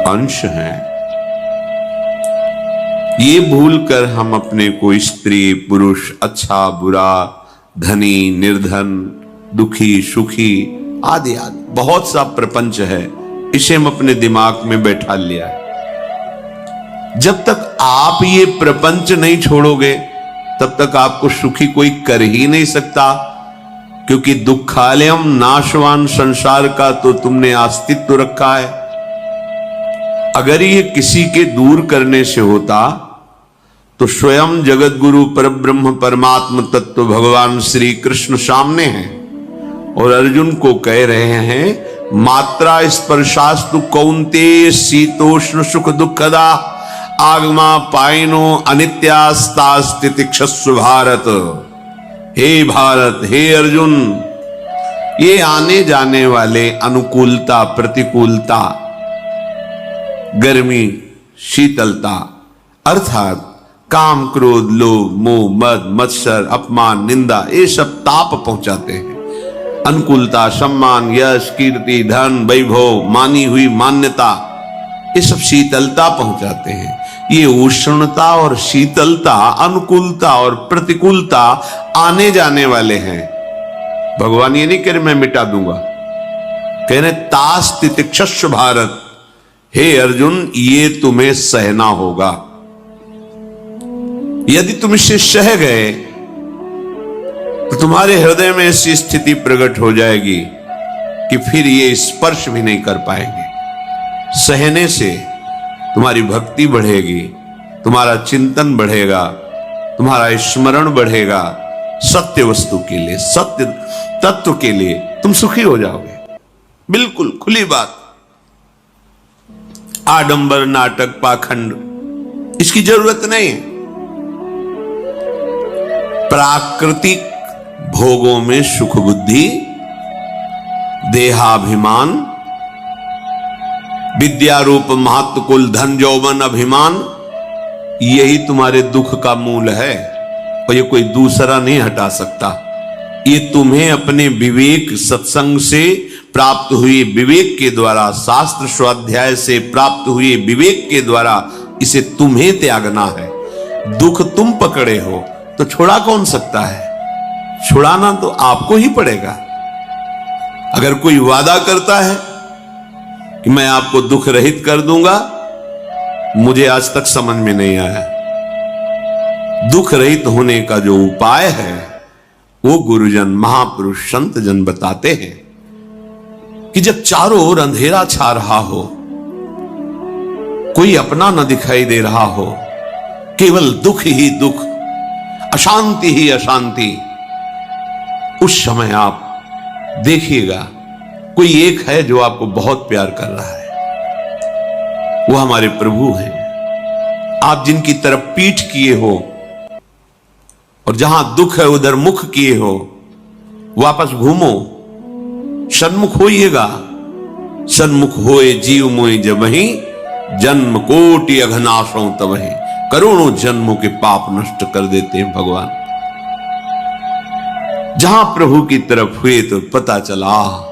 अंश हैं। ये भूलकर हम अपने को स्त्री पुरुष, अच्छा बुरा, धनी निर्धन, दुखी सुखी आदि आदि बहुत सा प्रपंच है, इसे हम अपने दिमाग में बैठा लिया है। जब तक आप ये प्रपंच नहीं छोड़ोगे तब तक आपको सुखी कोई कर ही नहीं सकता, क्योंकि दुखालयम नाशवान संसार का तो तुमने अस्तित्व रखा है। अगर ये किसी के दूर करने से होता तो स्वयं जगत गुरु परब्रह्म परमात्म तत्व भगवान श्री कृष्ण सामने हैं और अर्जुन को कह रहे हैं, मात्रा स्पर्शास्तु कौन्तेय शीतोष्ण सुख दुखदा आगमा पाइनो अनित्यास्तास्तितिक्षस्व भारत। हे भारत, हे अर्जुन, ये आने जाने वाले अनुकूलता प्रतिकूलता, गर्मी शीतलता, अर्थात काम क्रोध लोभ मोह मद मत्सर अपमान निंदा, ये सब ताप पहुंचाते हैं। अनुकूलता सम्मान यश कीर्ति धन वैभव मानी हुई मान्यता, ये सब शीतलता पहुंचाते हैं। ये उष्णता और शीतलता, अनुकूलता और प्रतिकूलता आने जाने वाले हैं। भगवान ये नहीं कह रहे मैं मिटा दूंगा, कह रहे तास्तितिक्षस्व भारत। हे अर्जुन, ये तुम्हें सहना होगा। यदि तुम इसे सह गए तो तुम्हारे हृदय में ऐसी स्थिति प्रकट हो जाएगी कि फिर ये स्पर्श भी नहीं कर पाएंगे। सहने से तुम्हारी भक्ति बढ़ेगी, तुम्हारा चिंतन बढ़ेगा, तुम्हारा स्मरण बढ़ेगा, सत्य वस्तु के लिए, सत्य तत्व के लिए तुम सुखी हो जाओगे। बिल्कुल खुली बात। आडंबर नाटक पाखंड इसकी जरूरत नहीं है। प्राकृतिक भोगों में सुख बुद्धि, देहाभिमान, विद्या रूप महत्व कुल धन यौवन अभिमान, यही तुम्हारे दुख का मूल है और ये कोई दूसरा नहीं हटा सकता। ये तुम्हें अपने विवेक सत्संग से प्राप्त हुए विवेक के द्वारा, शास्त्र स्वाध्याय से प्राप्त हुए विवेक के द्वारा इसे तुम्हें त्यागना है। दुख तुम पकड़े हो तो छुड़ा कौन सकता है? छुड़ाना तो आपको ही पड़ेगा। अगर कोई वादा करता है कि मैं आपको दुख रहित कर दूंगा, मुझे आज तक समझ में नहीं आया। दुख रहित होने का जो उपाय है वो गुरुजन महापुरुष संत जन बताते हैं कि जब चारों ओर अंधेरा छा रहा हो, कोई अपना न दिखाई दे रहा हो, केवल दुख ही दुख, अशांति ही अशांति, उस समय आप देखिएगा कोई एक है जो आपको बहुत प्यार कर रहा है। वो हमारे प्रभु हैं। आप जिनकी तरफ पीठ किए हो और जहां दुख है उधर मुख किए हो, वापस घूमो, सन्मुख होइएगा। सन्मुख होए जीव मोय जबहि, जन्म कोटि अघनाशों तबहि। करोड़ों जन्मों के पाप नष्ट कर देते हैं भगवान। जहां प्रभु की तरफ हुए तो पता चला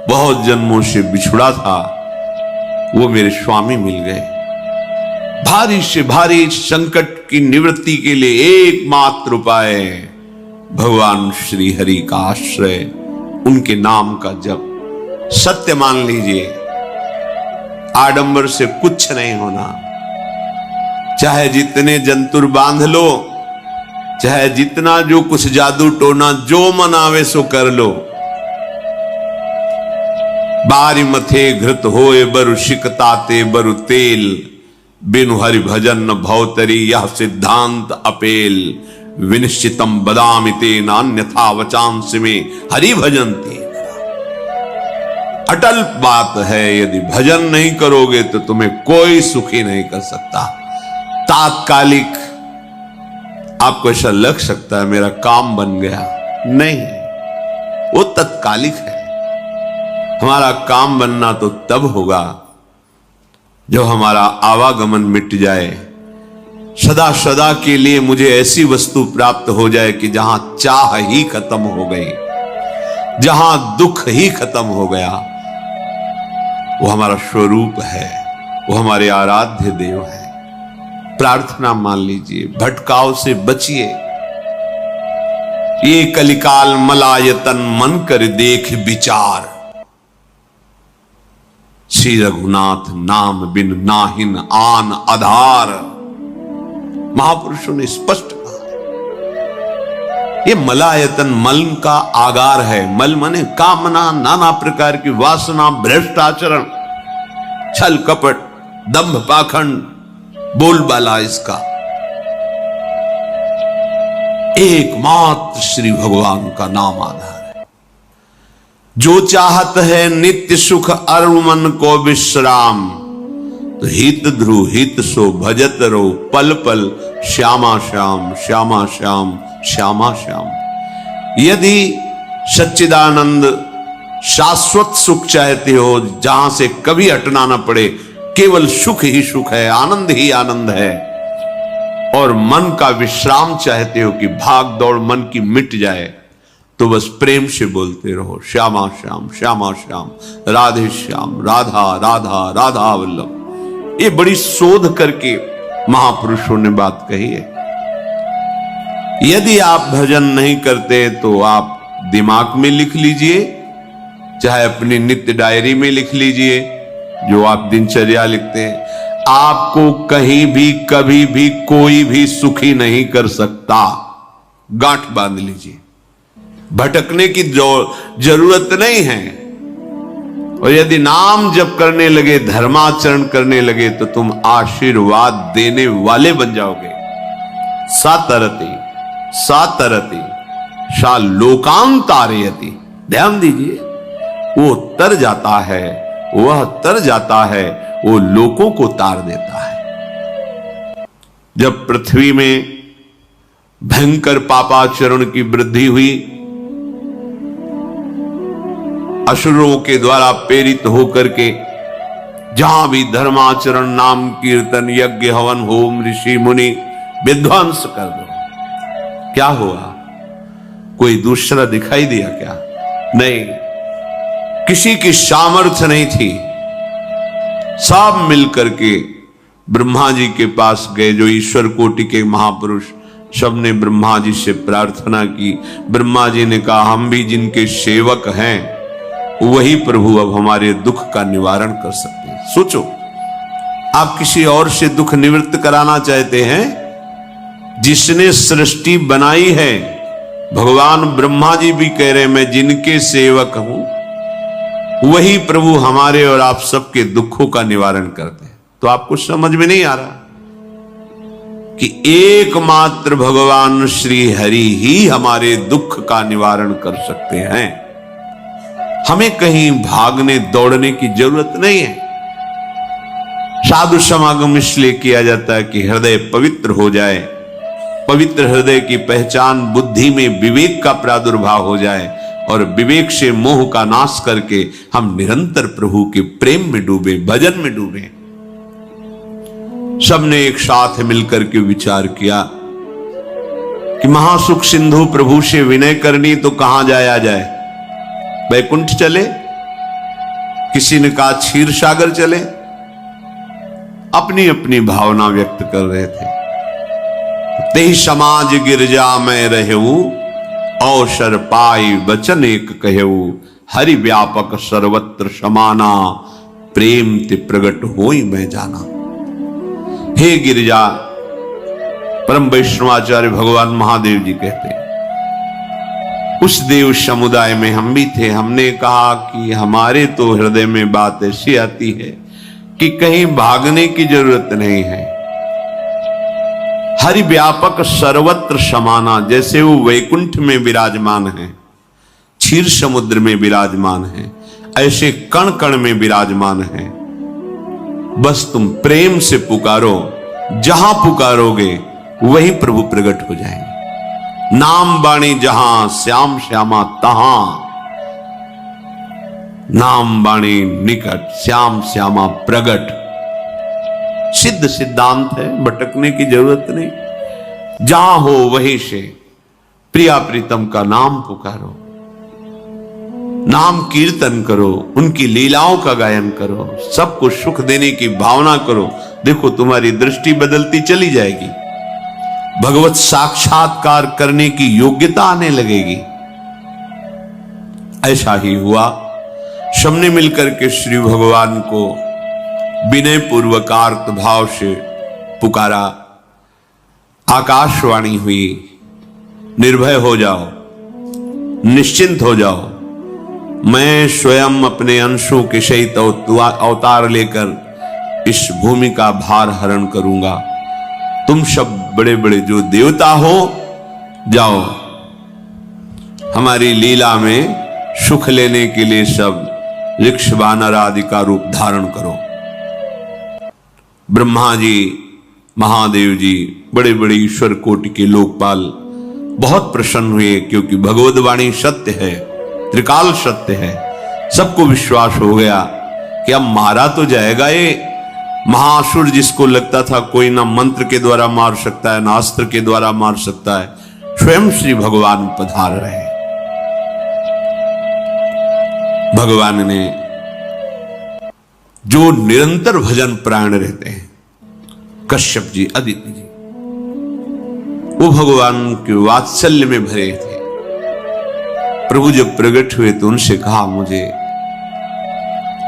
बहुत जन्मों से बिछुड़ा था, वो मेरे स्वामी मिल गए। भारी से भारी संकट की निवृत्ति के लिए एकमात्र उपाय भगवान श्री हरि का आश्रय, उनके नाम का जप। सत्य मान लीजिए, आडंबर से कुछ नहीं होना। चाहे जितने जंतुर बांध लो, चाहे जितना जो कुछ जादू टोना जो मन आवे सो कर लो। बारी मथे घृत होए बरु शिकताते बरु तेल, बिनु हरि भजन न भवतरी यह सिद्धांत अपेल। विनिश्चितम बदामि तेन अन्यथा वचांस में हरि भजन्ति। अटल बात है, यदि भजन नहीं करोगे तो तुम्हें कोई सुखी नहीं कर सकता। तात्कालिक आपको ऐसा लग सकता है मेरा काम बन गया, नहीं, वो तत्कालिक है। हमारा काम बनना तो तब होगा जब हमारा आवागमन मिट जाए, सदा सदा के लिए मुझे ऐसी वस्तु प्राप्त हो जाए कि जहां चाह ही खत्म हो गई, जहां दुख ही खत्म हो गया। वो हमारा स्वरूप है, वो हमारे आराध्य देव है। प्रार्थना मान लीजिए, भटकाव से बचिए। ये कलिकाल मलायतन मन कर देख विचार, श्री रघुनाथ नाम बिन नाहिन आन आधार। महापुरुषों ने स्पष्ट कहा है। ये मलायतन मल का आगार है। मल माने कामना, नाना प्रकार की वासना, भ्रष्ट आचरण, छल कपट, दंभ पाखंड, बोलबाला इसका। एकमात्र श्री भगवान का नाम आधार है। जो चाहत है नित्य सुख अरु मन को विश्राम, तो हित ध्रुव हित सो भजत रो पल पल श्यामा श्याम श्यामा श्याम श्यामा श्याम। यदि सच्चिदानंद शाश्वत सुख चाहते हो, जहां से कभी हटना ना पड़े, केवल सुख ही सुख है, आनंद ही आनंद है, और मन का विश्राम चाहते हो कि भाग दौड़ मन की मिट जाए, तो बस प्रेम से बोलते रहो श्यामा श्याम श्यामा श्याम, राधे श्याम, राधा राधा राधा वल्लभ। ये बड़ी शोध करके महापुरुषों ने बात कही है। यदि आप भजन नहीं करते तो आप दिमाग में लिख लीजिए, चाहे अपनी नित्य डायरी में लिख लीजिए, जो आप दिनचर्या लिखते हैं। आपको कहीं भी कभी भी कोई भी सुखी नहीं कर सकता। गांठ बांध लीजिए, भटकने की जरूरत नहीं है। और यदि नाम जप करने लगे, धर्माचरण करने लगे, तो तुम आशीर्वाद देने वाले बन जाओगे। सातरति सातरति सा लोकांतारयति। ध्यान दीजिए, वो तर जाता है, वह तर जाता है, वो लोकों को तार देता है। जब पृथ्वी में भयंकर पापाचरण की वृद्धि हुई, असुरों के द्वारा प्रेरित होकर के जहां भी धर्माचरण, नाम कीर्तन, यज्ञ, हवन, होम, ऋषि मुनि विध्वंस कर दो, क्या हुआ? कोई दूसरा दिखाई दिया क्या? नहीं, किसी की सामर्थ्य नहीं थी। सब मिलकर के ब्रह्मा जी के पास गए, जो ईश्वर कोटि के महापुरुष, सबने ब्रह्मा जी से प्रार्थना की। ब्रह्मा जी ने कहा, हम भी जिनके सेवक हैं, वही प्रभु अब हमारे दुख का निवारण कर सकते हैं। सोचो, आप किसी और से दुख निवृत्त कराना चाहते हैं? जिसने सृष्टि बनाई है, भगवान ब्रह्मा जी भी कह रहे, मैं जिनके सेवक हूं, वही प्रभु हमारे और आप सबके दुखों का निवारण करते हैं। तो आपको समझ में नहीं आ रहा कि एकमात्र भगवान श्री हरि ही हमारे दुख का निवारण कर सकते हैं। हमें कहीं भागने दौड़ने की जरूरत नहीं है। साधु समागम इसलिए किया जाता है कि हृदय पवित्र हो जाए। पवित्र हृदय की पहचान बुद्धि में विवेक का प्रादुर्भाव हो जाए, और विवेक से मोह का नाश करके हम निरंतर प्रभु के प्रेम में डूबे, भजन में डूबे। सबने एक साथ मिलकर के विचार किया कि महासुख सिंधु प्रभु से विनय करनी तो कहां जाया जाए? वैकुंठ चले, किसी ने कहा क्षीर सागर चले। अपनी अपनी भावना व्यक्त कर रहे थे। ते समाज गिरजा में रहू, अवसर पाई वचन एक कहू, हरि व्यापक सर्वत्र समाना, प्रेम ते प्रगट होई मैं जाना। हे गिरिजा, परम वैष्णवाचार्य भगवान महादेव जी कहते हैं, उस देव समुदाय में हम भी थे। हमने कहा कि हमारे तो हृदय में बात ऐसी आती है कि कहीं भागने की जरूरत नहीं है। हरि व्यापक सर्वत्र समाना, जैसे वो वैकुंठ में विराजमान है, क्षीर समुद्र में विराजमान है, ऐसे कण कण में विराजमान है। बस तुम प्रेम से पुकारो, जहां पुकारोगे वही प्रभु प्रकट हो जाएंगे। नाम बाणी जहां, श्याम श्यामा तहां। नाम बाणी निकट, श्याम श्यामा प्रगट। सिद्ध सिद्धांत है, भटकने की जरूरत नहीं। जहां हो वहीं से प्रिया प्रीतम का नाम पुकारो। नाम कीर्तन करो, उनकी लीलाओं का गायन करो, सबको सुख देने की भावना करो। देखो तुम्हारी दृष्टि बदलती चली जाएगी, भगवत साक्षात्कार करने की योग्यता आने लगेगी। ऐसा ही हुआ। सबने मिलकर के श्री भगवान को विनय पूर्वक आर्त भाव से पुकारा। आकाशवाणी हुई, निर्भय हो जाओ, निश्चिंत हो जाओ, मैं स्वयं अपने अंशों के सहित अवतार लेकर इस भूमि का भार हरण करूंगा। तुम सब बड़े बड़े जो देवता हो, जाओ हमारी लीला में सुख लेने के लिए सब ऋक्ष वानर आदि का रूप धारण करो। ब्रह्मा जी, महादेव जी, बड़े बड़े ईश्वर कोटि के लोकपाल बहुत प्रसन्न हुए, क्योंकि भगवद वाणी सत्य है, त्रिकाल सत्य है। सबको विश्वास हो गया कि अब मारा तो जाएगा ये महासुर, जिसको लगता था कोई ना मंत्र के द्वारा मार सकता है ना अस्त्र के द्वारा मार सकता है। स्वयं श्री भगवान पधार रहे। भगवान ने जो निरंतर भजन प्राण रहते हैं, कश्यप जी, अदिति जी, वो भगवान के वात्सल्य में भरे थे। प्रभु जब प्रकट हुए तो उनसे कहा, मुझे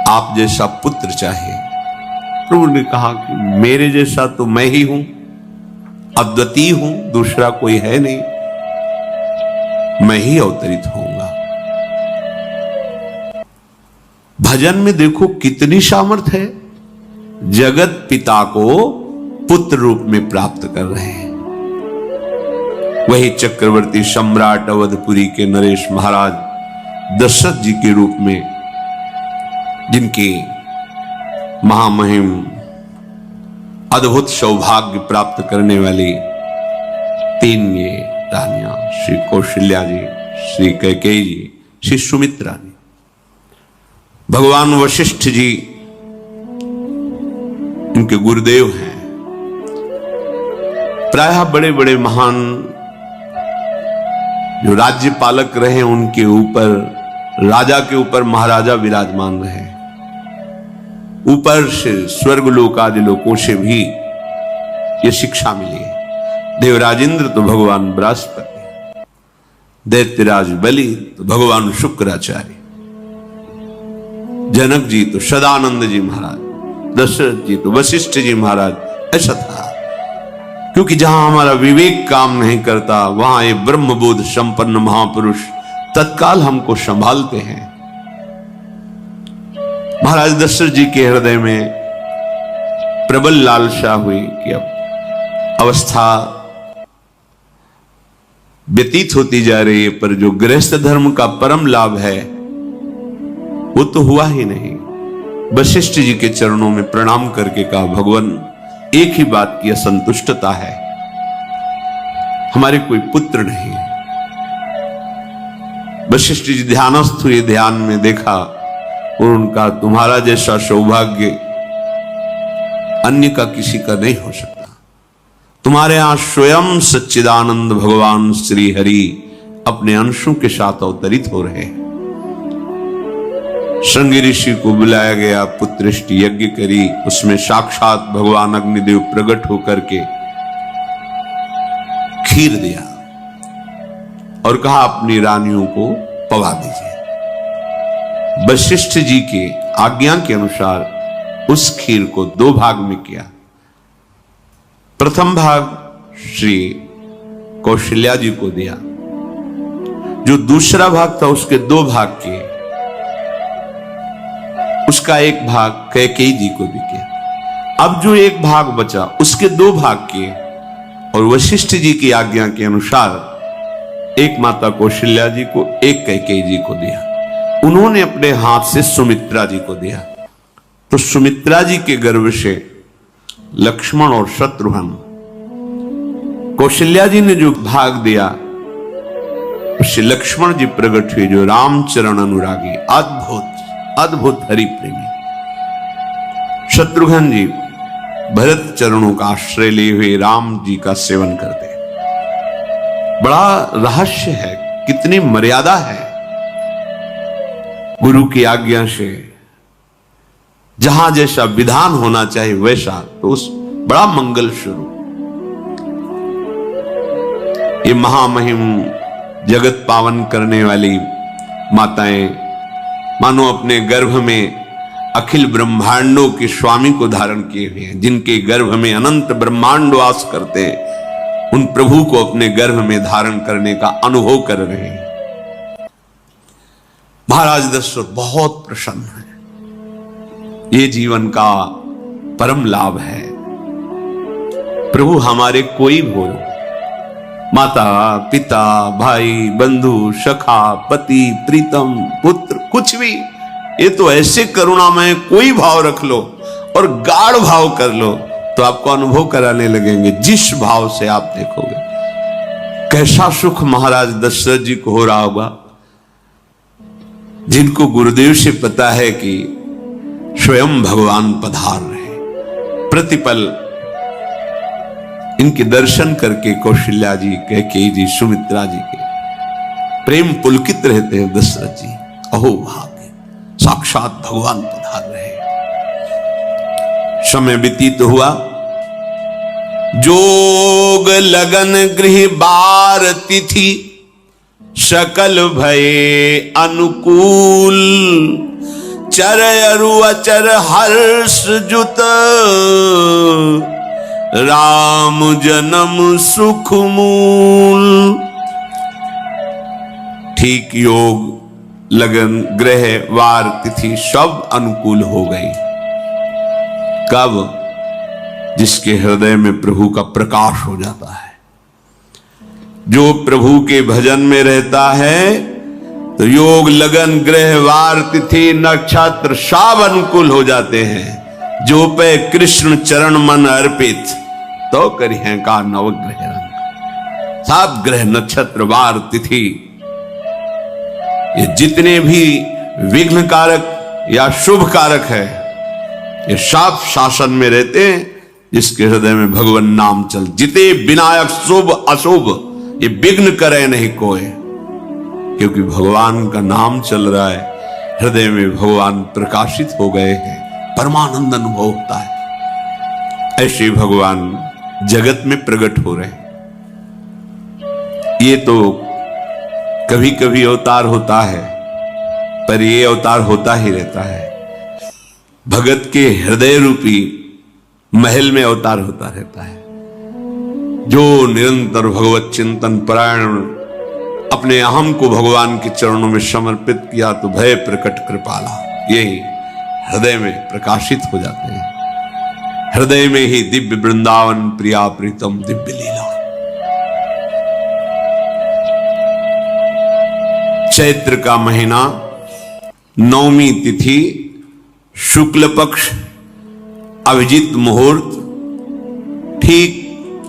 आप जैसा पुत्र चाहिए। प्रभु ने कहा कि मेरे जैसा तो मैं ही हूं, अद्वितीय हूं, दूसरा कोई है नहीं, मैं ही अवतरित होऊंगा। भजन में देखो कितनी सामर्थ्य है। जगत पिता को पुत्र रूप में प्राप्त कर रहे हैं। वही चक्रवर्ती सम्राट अवधपुरी के नरेश महाराज दशरथ जी के रूप में, जिनके महामहिम अद्भुत सौभाग्य प्राप्त करने वाली तीन ये रानियां, श्री कौशल्या जी, श्री कैकेयी जी, श्री सुमित्रा जी। भगवान वशिष्ठ जी इनके गुरुदेव हैं। प्रायः बड़े बड़े महान जो राज्य पालक रहे, उनके ऊपर, राजा के ऊपर महाराजा विराजमान रहे। ऊपर से स्वर्गलोक आदि लोकों से भी ये शिक्षा मिली है। देवराजेंद्र तो भगवान बृहस्पति, दैत्यराज बलि तो भगवान शुक्राचार्य, जनक जी तो सदानंद जी महाराज, दशरथ जी तो वशिष्ठ जी महाराज। ऐसा था, क्योंकि जहां हमारा विवेक काम नहीं करता, वहां ये ब्रह्मबोध संपन्न महापुरुष तत्काल हमको संभालते हैं। महाराज दशरथ जी के हृदय में प्रबल लालसा हुई कि अब अवस्था व्यतीत होती जा रही है, पर जो गृहस्थ धर्म का परम लाभ है वो तो हुआ ही नहीं। वशिष्ठ जी के चरणों में प्रणाम करके कहा, भगवान एक ही बात की असंतुष्टता है, हमारे कोई पुत्र नहीं है। वशिष्ठ जी ध्यानस्थ हुए, ध्यान में देखा और उनका, तुम्हारा जैसा सौभाग्य अन्य का किसी का नहीं हो सकता। तुम्हारे यहां स्वयं सच्चिदानंद भगवान श्री हरि अपने अंशों के साथ अवतरित हो रहे हैं। श्रृंगी ऋषि को बुलाया गया, पुत्रेष्टि यज्ञ करी, उसमें साक्षात भगवान अग्निदेव प्रकट होकर के खीर दिया और कहा अपनी रानियों को पवा दीजिए। वशिष्ठ जी के आज्ञा के अनुसार उस खीर को दो भाग में किया। प्रथम भाग श्री कौशल्या जी को दिया, जो दूसरा भाग था उसके दो भाग किए, उसका एक भाग कैकेयी जी को भी किया। अब जो एक भाग बचा उसके दो भाग किए और वशिष्ठ जी की आज्ञा के अनुसार एक माता कौशल्या जी को, एक कैकेयी जी को दिया। उन्होंने अपने हाथ से सुमित्रा जी को दिया। तो सुमित्रा जी के गर्भ से लक्ष्मण और शत्रुघ्न, कौशल्या जी ने जो भाग दिया उससे लक्ष्मण जी प्रकट हुए, जो रामचरण अनुरागी, अद्भुत अद्भुत हरि प्रेमी। शत्रुघ्न जी भरत चरणों का आश्रय लिए हुए राम जी का सेवन करते। बड़ा रहस्य है, कितनी मर्यादा है। गुरु की आज्ञा से जहां जैसा विधान होना चाहिए वैसा, तो उस बड़ा मंगल शुरू। ये महामहिम जगत पावन करने वाली माताएं मानो अपने गर्भ में अखिल ब्रह्मांडों के स्वामी को धारण किए हुए हैं, जिनके गर्भ में अनंत ब्रह्मांड वास करते हैं, उन प्रभु को अपने गर्भ में धारण करने का अनुभव कर रहे हैं। महाराज दशरथ बहुत प्रसन्न है। ये जीवन का परम लाभ है। प्रभु हमारे कोई हो, माता पिता भाई बंधु सखा पति प्रीतम पुत्र कुछ भी, ये तो ऐसे करुणामय कोई भाव रख लो और गाढ़ भाव कर लो तो आपको अनुभव कराने लगेंगे। जिस भाव से आप देखोगे कैसा सुख महाराज दशरथ जी को हो रहा होगा, जिनको गुरुदेव से पता है कि स्वयं भगवान पधार रहे। प्रतिपल इनके दर्शन करके कौशल्या जी, कैकेयी जी, सुमित्रा जी के प्रेम पुलकित रहते हैं। दशरथ जी अहो भाग्य, साक्षात भगवान पधार रहे। समय व्यतीत हुआ, जोग लगन गृह बार तिथि सकल भये अनुकूल, चर अरु अचर हर्ष जुत राम जन्म सुख मूल। ठीक योग लगन ग्रह वार तिथि सब अनुकूल हो गई। कब? जिसके हृदय में प्रभु का प्रकाश हो जाता है, जो प्रभु के भजन में रहता है, तो योग लगन ग्रह वार तिथि नक्षत्र सब अनुकूल हो जाते हैं। जो पे कृष्ण चरण मन अर्पित, तो करिहे का नवग्रह रंग। सब ग्रह नक्षत्र वार तिथि ये जितने भी विघ्न कारक या शुभ कारक है, ये सब शासन में रहते हैं। जिसके हृदय में भगवान नाम चल, जिते विनायक शुभ अशुभ ये विघ्न करे नहीं कोई, क्योंकि भगवान का नाम चल रहा है। हृदय में भगवान प्रकाशित हो गए हैं, परमानंद अनुभव होता है। ऐसे भगवान जगत में प्रकट हो रहे हैं। ये तो कभी कभी अवतार होता है, पर ये अवतार होता ही रहता है। भगत के हृदय रूपी महल में अवतार होता रहता है। जो निरंतर भगवत चिंतन परायण अपने अहम को भगवान के चरणों में समर्पित किया, तो भय प्रकट कृपाला यही हृदय में प्रकाशित हो जाते हैं। हृदय में ही दिव्य वृंदावन प्रिया प्रीतम दिव्य लीला। चैत्र का महीना, नवमी तिथि, शुक्ल पक्ष, अभिजीत मुहूर्त, ठीक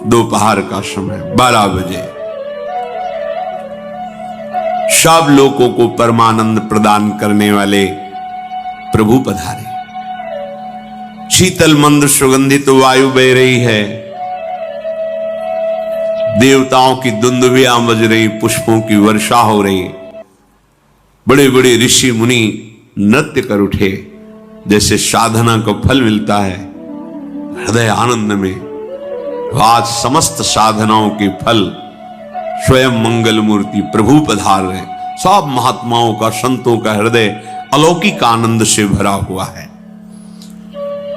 दोपहर का समय 12 बजे। सब लोगों को परमानंद प्रदान करने वाले प्रभु पधारे। शीतल मंद सुगंधित वायु बह रही है, देवताओं की दुंदुभियां बज रही, पुष्पों की वर्षा हो रही। बड़े बड़े ऋषि मुनि नृत्य कर उठे, जैसे साधना को फल मिलता है। हृदय आनंद में आज समस्त साधनाओं के फल स्वयं मंगल मूर्ति प्रभु पधार रहे। सब महात्माओं का, संतों का हृदय अलौकिक आनंद से भरा हुआ है।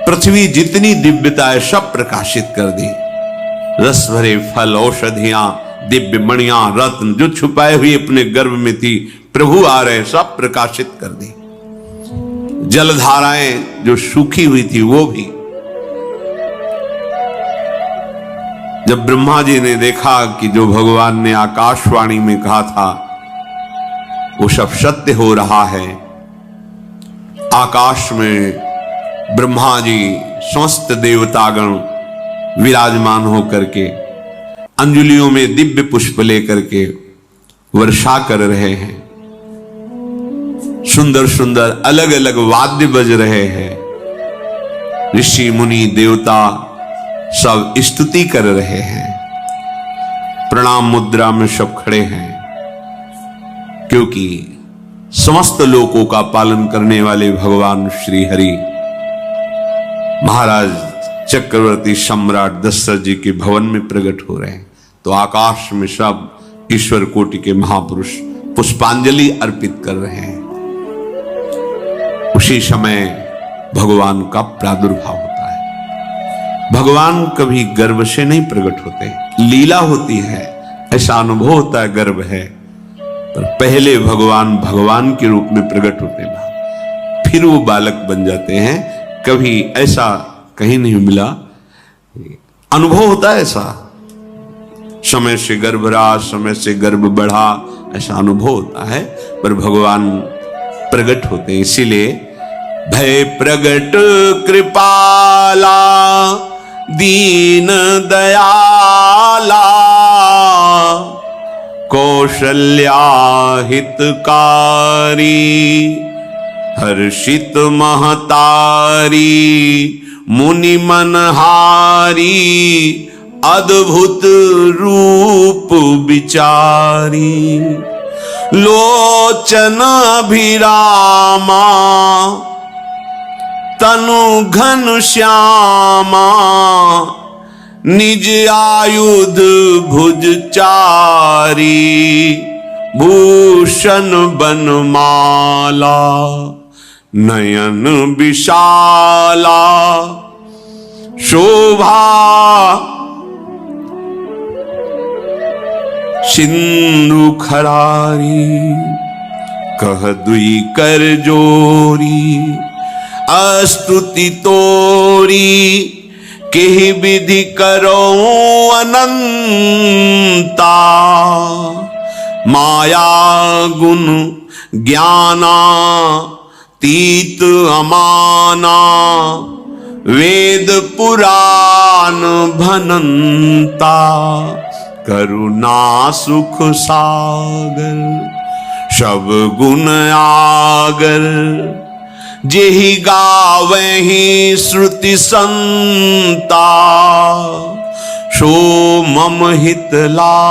पृथ्वी जितनी दिव्यता है सब प्रकाशित कर दी। रस भरे फल, औषधियां, दिव्य मणियां, रत्न जो छुपाए हुए अपने गर्भ में थी, प्रभु आ रहे, सब प्रकाशित कर दी। जलधाराएं जो सूखी हुई थी वो भी। जब ब्रह्मा जी ने देखा कि जो भगवान ने आकाशवाणी में कहा था वो सब सत्य हो रहा है, आकाश में ब्रह्मा जी समस्त देवतागण विराजमान होकर के अंजलियों में दिव्य पुष्प लेकर के वर्षा कर रहे हैं। सुंदर सुंदर अलग अलग वाद्य बज रहे हैं। ऋषि मुनि देवता सब स्तुति कर रहे हैं। प्रणाम मुद्रा में सब खड़े हैं, क्योंकि समस्त लोकों का पालन करने वाले भगवान श्री हरि महाराज चक्रवर्ती सम्राट दशरथ जी के भवन में प्रकट हो रहे हैं। तो आकाश में सब ईश्वर कोटि के महापुरुष पुष्पांजलि अर्पित कर रहे हैं। उसी समय भगवान का प्रादुर्भाव होता है। भगवान कभी गर्भ से नहीं प्रकट होते, लीला होती है, ऐसा अनुभव होता है गर्भ है, पर पहले भगवान भगवान के रूप में प्रकट होते हैं, फिर वो बालक बन जाते हैं। कभी ऐसा कहीं नहीं मिला, अनुभव होता है ऐसा, समय से गर्भ रहा, समय से गर्भ बढ़ा, ऐसा अनुभव होता है, पर भगवान प्रकट होते हैं। इसीलिए भय प्रगट कृपाला दीन दयाला कौशल्या हितकारी हर्षित महतारी मुनि मनहारी अद्भुत रूप विचारी लोचन अभिरामा तनु घन श्यामा निज आयुध भुज चारी भूषण बनमाला नयन विशाला शोभा सिंधु खरारी कह दुई कर जोरी अस्तुति तोरी केहि विधि करो अनंता माया गुण ज्ञाना तीत अमाना वेद पुराण भनंता करुणा सुख सागर सब गुण आगर जेहि गावहि श्रुति संता सो मम हित ला।